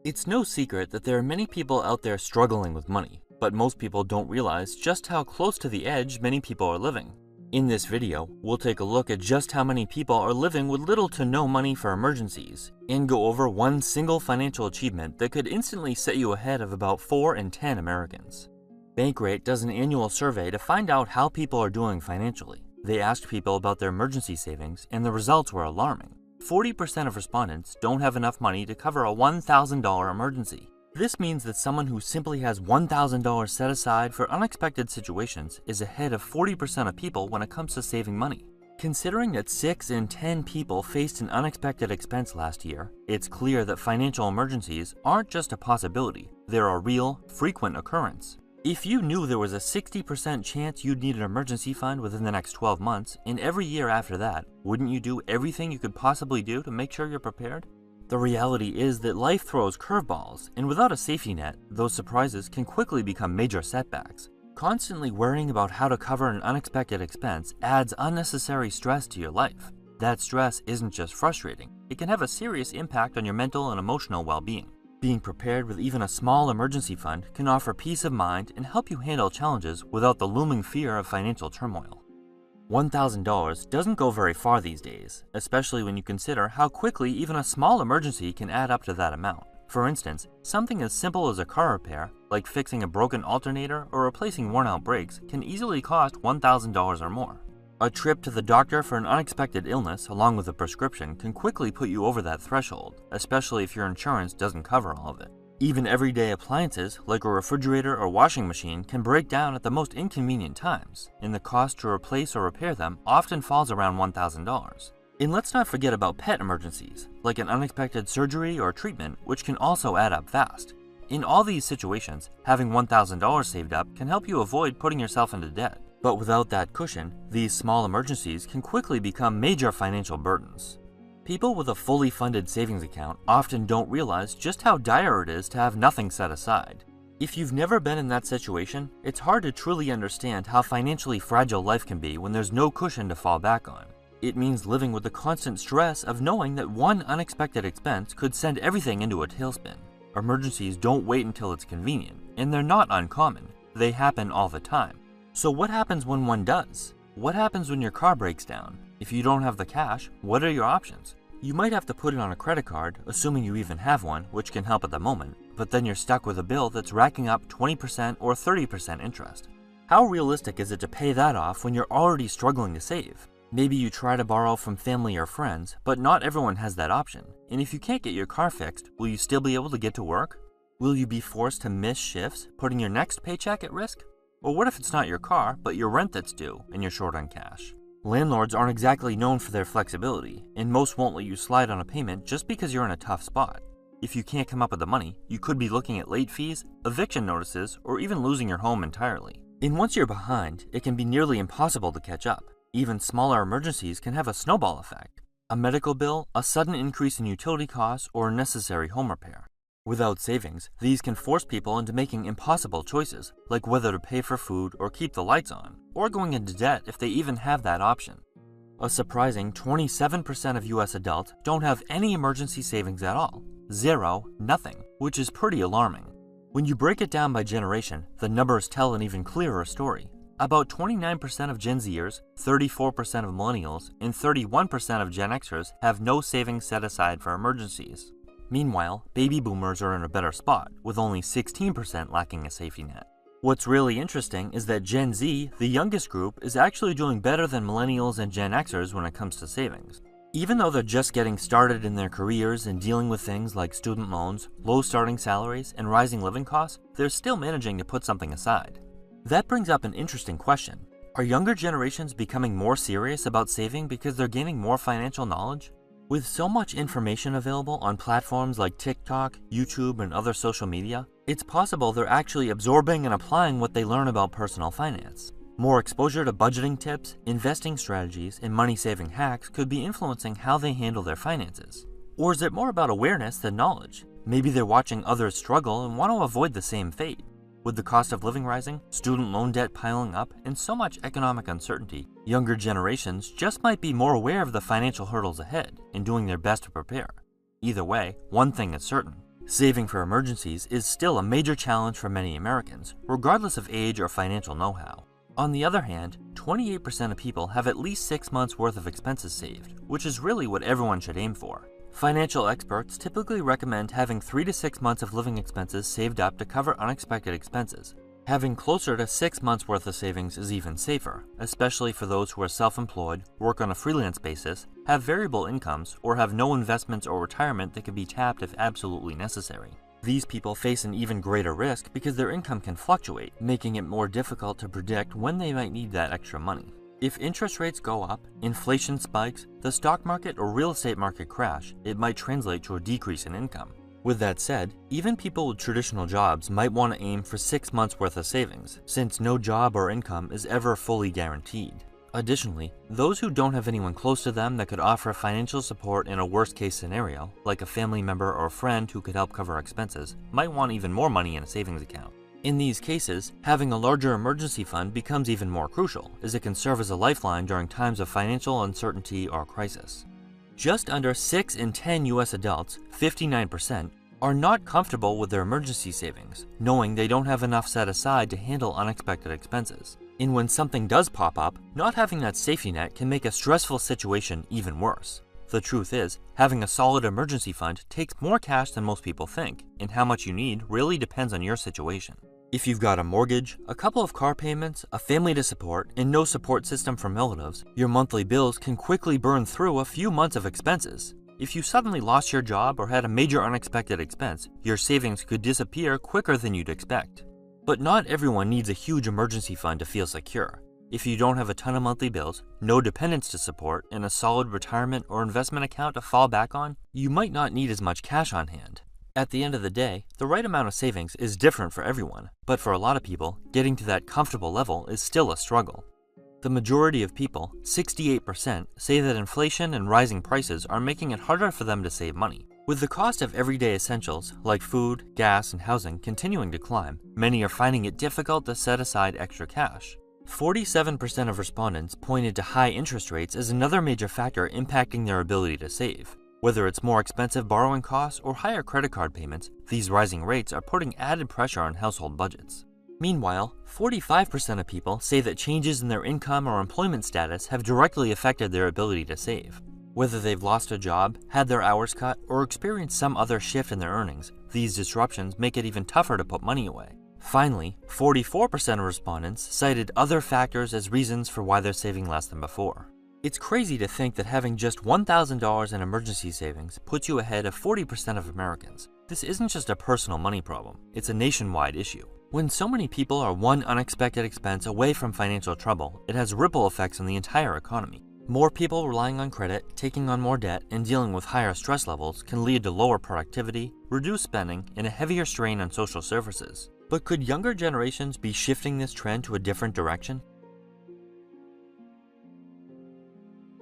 It's no secret that there are many people out there struggling with money, but most people don't realize just how close to the edge many people are living. In this video, we'll take a look at just how many people are living with little to no money for emergencies, and go over one single financial achievement that could instantly set you ahead of about 4 in 10 Americans. Bankrate does an annual survey to find out how people are doing financially. They asked people about their emergency savings, and the results were alarming. 40% of respondents don't have enough money to cover a $1,000 emergency. This means that someone who simply has $1,000 set aside for unexpected situations is ahead of 40% of people when it comes to saving money. Considering that 6 in 10 people faced an unexpected expense last year, it's clear that financial emergencies aren't just a possibility, they're a real, frequent occurrence. If you knew there was a 60% chance you'd need an emergency fund within the next 12 months, and every year after that, wouldn't you do everything you could possibly do to make sure you're prepared? The reality is that life throws curveballs, and without a safety net, those surprises can quickly become major setbacks. Constantly worrying about how to cover an unexpected expense adds unnecessary stress to your life. That stress isn't just frustrating, it can have a serious impact on your mental and emotional well-being. Being prepared with even a small emergency fund can offer peace of mind and help you handle challenges without the looming fear of financial turmoil. $1,000 doesn't go very far these days, especially when you consider how quickly even a small emergency can add up to that amount. For instance, something as simple as a car repair, like fixing a broken alternator or replacing worn-out brakes, can easily cost $1,000 or more. A trip to the doctor for an unexpected illness along with a prescription can quickly put you over that threshold, especially if your insurance doesn't cover all of it. Even everyday appliances, like a refrigerator or washing machine, can break down at the most inconvenient times, and the cost to replace or repair them often falls around $1,000. And let's not forget about pet emergencies, like an unexpected surgery or treatment, which can also add up fast. In all these situations, having $1,000 saved up can help you avoid putting yourself into debt. But without that cushion, these small emergencies can quickly become major financial burdens. People with a fully funded savings account often don't realize just how dire it is to have nothing set aside. If you've never been in that situation, it's hard to truly understand how financially fragile life can be when there's no cushion to fall back on. It means living with the constant stress of knowing that one unexpected expense could send everything into a tailspin. Emergencies don't wait until it's convenient, and they're not uncommon. They happen all the time. So what happens when one does? What happens when your car breaks down? If you don't have the cash, what are your options? You might have to put it on a credit card, assuming you even have one, which can help at the moment, but then you're stuck with a bill that's racking up 20% or 30% interest. How realistic is it to pay that off when you're already struggling to save? Maybe you try to borrow from family or friends, but not everyone has that option. And if you can't get your car fixed, will you still be able to get to work? Will you be forced to miss shifts, putting your next paycheck at risk? Or what if it's not your car, but your rent that's due, and you're short on cash? Landlords aren't exactly known for their flexibility, and most won't let you slide on a payment just because you're in a tough spot. If you can't come up with the money, you could be looking at late fees, eviction notices, or even losing your home entirely. And once you're behind, it can be nearly impossible to catch up. Even smaller emergencies can have a snowball effect. A medical bill, a sudden increase in utility costs, or a necessary home repair. Without savings, these can force people into making impossible choices, like whether to pay for food or keep the lights on, or going into debt if they even have that option. A surprising 27% of US adults don't have any emergency savings at all. Zero, nothing, which is pretty alarming. When you break it down by generation, the numbers tell an even clearer story. About 29% of Gen Zers, 34% of millennials, and 31% of Gen Xers have no savings set aside for emergencies. Meanwhile, baby boomers are in a better spot, with only 16% lacking a safety net. What's really interesting is that Gen Z, the youngest group, is actually doing better than millennials and Gen Xers when it comes to savings. Even though they're just getting started in their careers and dealing with things like student loans, low starting salaries, and rising living costs, they're still managing to put something aside. That brings up an interesting question. Are younger generations becoming more serious about saving because they're gaining more financial knowledge? With so much information available on platforms like TikTok, YouTube, and other social media, it's possible they're actually absorbing and applying what they learn about personal finance. More exposure to budgeting tips, investing strategies, and money-saving hacks could be influencing how they handle their finances. Or is it more about awareness than knowledge? Maybe they're watching others struggle and want to avoid the same fate. With the cost of living rising, student loan debt piling up, and so much economic uncertainty, younger generations just might be more aware of the financial hurdles ahead and doing their best to prepare. Either way, one thing is certain. Saving for emergencies is still a major challenge for many Americans, regardless of age or financial know-how. On the other hand, 28% of people have at least 6 months worth of expenses saved, which is really what everyone should aim for. Financial experts typically recommend having 3 to 6 months of living expenses saved up to cover unexpected expenses. Having closer to 6 months worth of savings is even safer, especially for those who are self-employed, work on a freelance basis, have variable incomes, or have no investments or retirement that can be tapped if absolutely necessary. These people face an even greater risk because their income can fluctuate, making it more difficult to predict when they might need that extra money. If interest rates go up, inflation spikes, the stock market or real estate market crash, it might translate to a decrease in income. With that said, even people with traditional jobs might want to aim for 6 months worth of savings, since no job or income is ever fully guaranteed. Additionally, those who don't have anyone close to them that could offer financial support in a worst-case scenario, like a family member or friend who could help cover expenses, might want even more money in a savings account. In these cases, having a larger emergency fund becomes even more crucial, as it can serve as a lifeline during times of financial uncertainty or crisis. Just under 6 in 10 US adults, 59%, are not comfortable with their emergency savings, knowing they don't have enough set aside to handle unexpected expenses. And when something does pop up, not having that safety net can make a stressful situation even worse. The truth is, having a solid emergency fund takes more cash than most people think, and how much you need really depends on your situation. If you've got a mortgage, a couple of car payments, a family to support, and no support system from relatives, your monthly bills can quickly burn through a few months of expenses. If you suddenly lost your job or had a major unexpected expense, your savings could disappear quicker than you'd expect. But not everyone needs a huge emergency fund to feel secure. If you don't have a ton of monthly bills, no dependents to support, and a solid retirement or investment account to fall back on, you might not need as much cash on hand. At the end of the day, the right amount of savings is different for everyone, but for a lot of people, getting to that comfortable level is still a struggle. The majority of people, 68%, say that inflation and rising prices are making it harder for them to save money. With the cost of everyday essentials, like food, gas, and housing, continuing to climb, many are finding it difficult to set aside extra cash. 47% of respondents pointed to high interest rates as another major factor impacting their ability to save. Whether it's more expensive borrowing costs or higher credit card payments, these rising rates are putting added pressure on household budgets. Meanwhile, 45% of people say that changes in their income or employment status have directly affected their ability to save. Whether they've lost a job, had their hours cut, or experienced some other shift in their earnings, these disruptions make it even tougher to put money away. Finally, 44% of respondents cited other factors as reasons for why they're saving less than before. It's crazy to think that having just $1,000 in emergency savings puts you ahead of 40% of Americans. This isn't just a personal money problem, it's a nationwide issue. When so many people are one unexpected expense away from financial trouble, it has ripple effects on the entire economy. More people relying on credit, taking on more debt, and dealing with higher stress levels can lead to lower productivity, reduced spending, and a heavier strain on social services. But could younger generations be shifting this trend to a different direction?